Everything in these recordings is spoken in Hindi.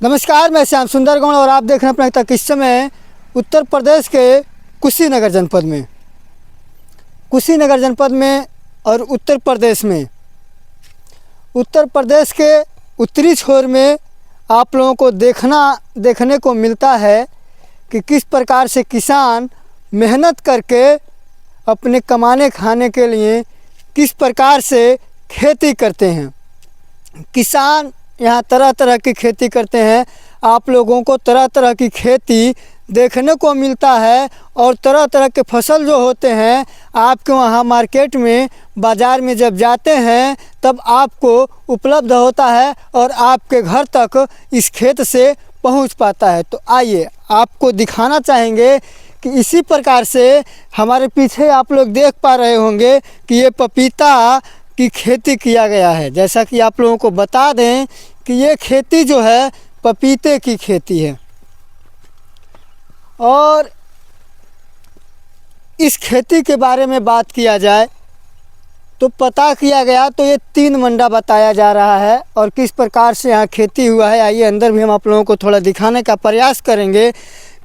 नमस्कार, मैं श्याम सुंदर गौड़ और आप देख रहे हैं अपना तक। इस समय उत्तर प्रदेश के कुशीनगर जनपद में और उत्तर प्रदेश के उत्तरी छोर में आप लोगों को देखने को मिलता है कि किस प्रकार से किसान मेहनत करके अपने कमाने खाने के लिए किस प्रकार से खेती करते हैं। किसान यहाँ तरह तरह की खेती करते हैं। आप लोगों को तरह तरह की खेती देखने को मिलता है और तरह तरह के फसल जो होते हैं आपके वहाँ मार्केट में बाज़ार में जब जाते हैं तब आपको उपलब्ध होता है और आपके घर तक इस खेत से पहुँच पाता है। तो आइए आपको दिखाना चाहेंगे कि इसी प्रकार से हमारे पीछे आप लोग देख पा रहे होंगे कि ये पपीता की खेती किया गया है। जैसा कि आप लोगों को बता दें कि ये खेती जो है पपीते की खेती है और इस खेती के बारे में बात किया जाए तो पता किया गया तो ये 3 मंडा बताया जा रहा है और किस प्रकार से यहाँ खेती हुआ है। आइए अंदर भी हम आप लोगों को थोड़ा दिखाने का प्रयास करेंगे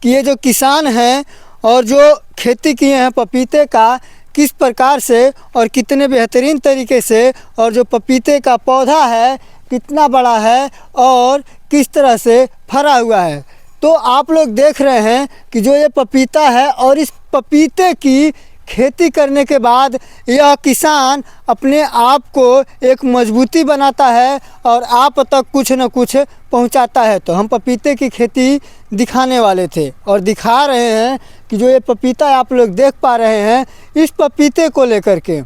कि ये जो किसान हैं और जो खेती किए हैं पपीते का किस प्रकार से और कितने बेहतरीन तरीके से, और जो पपीते का पौधा है कितना बड़ा है और किस तरह से फरा हुआ है। तो आप लोग देख रहे हैं कि जो ये पपीता है और इस पपीते की खेती करने के बाद यह किसान अपने आप को एक मजबूती बनाता है और आप तक कुछ न कुछ पहुंचाता है। तो हम पपीते की खेती दिखाने वाले थे और दिखा रहे हैं कि जो ये पपीता आप लोग देख पा रहे हैं, इस पपीते को लेकर के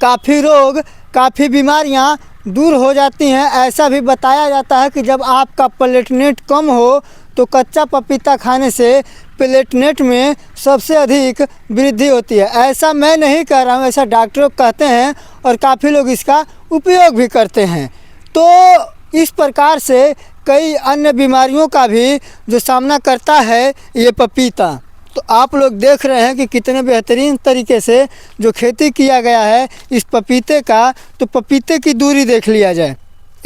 काफ़ी रोग काफ़ी बीमारियां दूर हो जाती हैं। ऐसा भी बताया जाता है कि जब आपका प्लेटलेट कम हो तो कच्चा पपीता खाने से प्लेटलेट में सबसे अधिक वृद्धि होती है। ऐसा मैं नहीं कह रहा हूँ, ऐसा डॉक्टर कहते हैं और काफ़ी लोग इसका उपयोग भी करते हैं। तो इस प्रकार से कई अन्य बीमारियों का भी जो सामना करता है ये पपीता। तो आप लोग देख रहे हैं कि कितने बेहतरीन तरीके से जो खेती किया गया है इस पपीते का। तो पपीते की दूरी देख लिया जाए,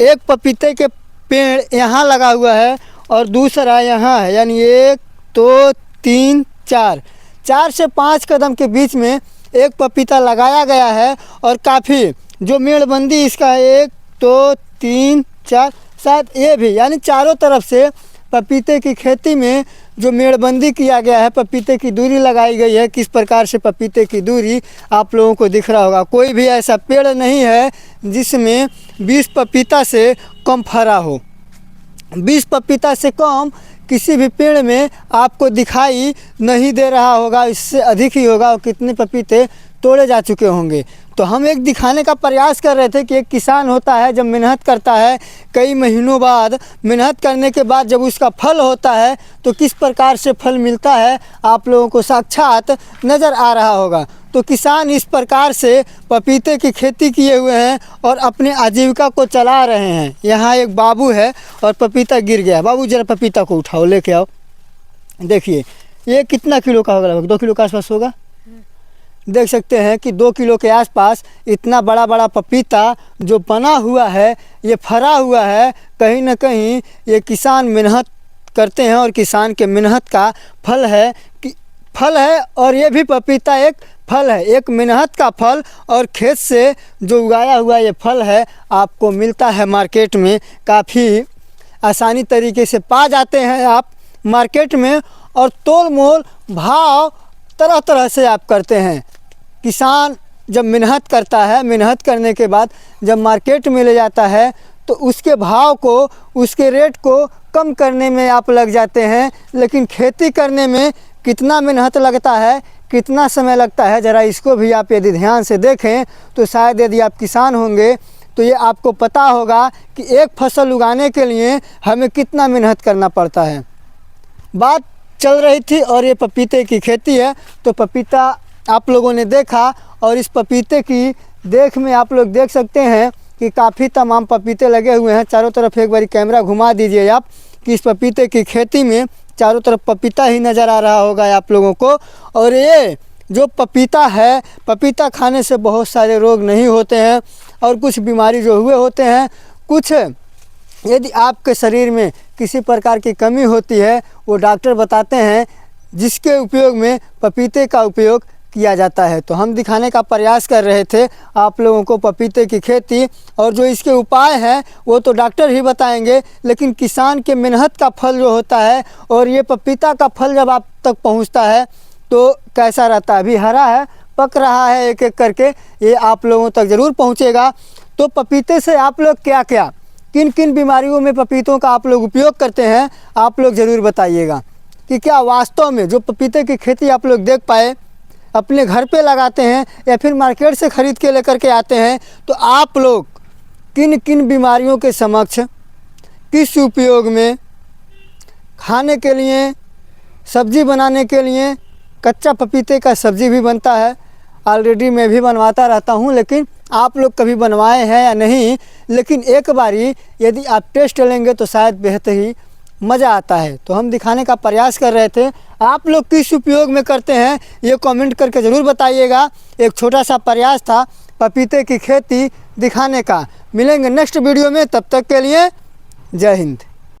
एक पपीते के पेड़ यहाँ लगा हुआ है और दूसरा यहाँ है, यानी 1 2 3 4 से 5 कदम के बीच में एक पपीता लगाया गया है और काफ़ी जो मेड़बंदी इसका 1 2 3 4 शायद ये भी, यानी चारों तरफ से पपीते की खेती में जो मेड़बंदी किया गया है, पपीते की दूरी लगाई गई है। किस प्रकार से पपीते की दूरी आप लोगों को दिख रहा होगा। कोई भी ऐसा पेड़ नहीं है जिसमें 20 पपीता से कम फरा हो। 20 पपीता से कम किसी भी पेड़ में आपको दिखाई नहीं दे रहा होगा, इससे अधिक ही होगा और कितने पपीते तोड़े जा चुके होंगे। तो हम एक दिखाने का प्रयास कर रहे थे कि एक किसान होता है जब मेहनत करता है, कई महीनों बाद मेहनत करने के बाद जब उसका फल होता है तो किस प्रकार से फल मिलता है आप लोगों को साक्षात नज़र आ रहा होगा। तो किसान इस प्रकार से पपीते की खेती किए हुए हैं और अपने आजीविका को चला रहे हैं। यहाँ एक बाबू है और पपीता गिर गया। बाबू जरा पपीता को उठाओ, लेके आओ। देखिए ये कितना किलो का होगा, लगभग 2 किलो के आसपास होगा। देख सकते हैं कि 2 किलो के आसपास इतना बड़ा बड़ा पपीता जो बना हुआ है, ये फरा हुआ है। कहीं ना कहीं ये किसान मेहनत करते हैं और किसान के मेहनत का फल है और ये भी पपीता एक फल है, एक मेहनत का फल। और खेत से जो उगाया हुआ ये फल है आपको मिलता है मार्केट में, काफ़ी आसानी तरीके से पा जाते हैं आप मार्केट में और तोल मोल भाव तरह तरह से आप करते हैं। किसान जब मेहनत करता है, मेहनत करने के बाद जब मार्केट में ले जाता है तो उसके भाव को, उसके रेट को कम करने में आप लग जाते हैं। लेकिन खेती करने में कितना मेहनत लगता है, कितना समय लगता है, ज़रा इसको भी आप यदि ध्यान से देखें तो शायद यदि आप किसान होंगे तो ये आपको पता होगा कि एक फसल उगाने के लिए हमें कितना मेहनत करना पड़ता है। बात चल रही थी और ये पपीते की खेती है। तो पपीता आप लोगों ने देखा और इस पपीते की देख में आप लोग देख सकते हैं कि काफ़ी तमाम पपीते लगे हुए हैं। चारों तरफ एक बारी कैमरा घुमा दीजिए आप कि इस पपीते की खेती में चारों तरफ पपीता ही नज़र आ रहा होगा आप लोगों को। और ये जो पपीता है, पपीता खाने से बहुत सारे रोग नहीं होते हैं और कुछ बीमारी जो हुए होते हैं, कुछ यदि आपके शरीर में किसी प्रकार की कमी होती है, वो डॉक्टर बताते हैं, जिसके उपयोग में पपीते का उपयोग किया जाता है। तो हम दिखाने का प्रयास कर रहे थे आप लोगों को पपीते की खेती, और जो इसके उपाय हैं वो तो डॉक्टर ही बताएंगे, लेकिन किसान के मेहनत का फल जो होता है, और ये पपीता का फल जब आप तक पहुंचता है तो कैसा रहता है। अभी हरा है, पक रहा है एक एक करके, ये आप लोगों तक ज़रूर पहुंचेगा। तो पपीते से आप लोग क्या क्या, किन किन बीमारियों में पपीतों का आप लोग उपयोग करते हैं, आप लोग ज़रूर बताइएगा कि क्या वास्तव में जो पपीते की खेती आप लोग देख पाए, अपने घर पे लगाते हैं या फिर मार्केट से ख़रीद के लेकर के आते हैं, तो आप लोग किन किन बीमारियों के समक्ष किस उपयोग में, खाने के लिए, सब्ज़ी बनाने के लिए, कच्चा पपीते का सब्ज़ी भी बनता है, ऑलरेडी मैं भी बनवाता रहता हूँ, लेकिन आप लोग कभी बनवाए हैं या नहीं, लेकिन एक बारी यदि आप टेस्ट लेंगे तो शायद बेहतर ही मज़ा आता है। तो हम दिखाने का प्रयास कर रहे थे, आप लोग किस उपयोग में करते हैं ये कमेंट करके ज़रूर बताइएगा। एक छोटा सा प्रयास था पपीते की खेती दिखाने का। मिलेंगे नेक्स्ट वीडियो में, तब तक के लिए जय हिंद।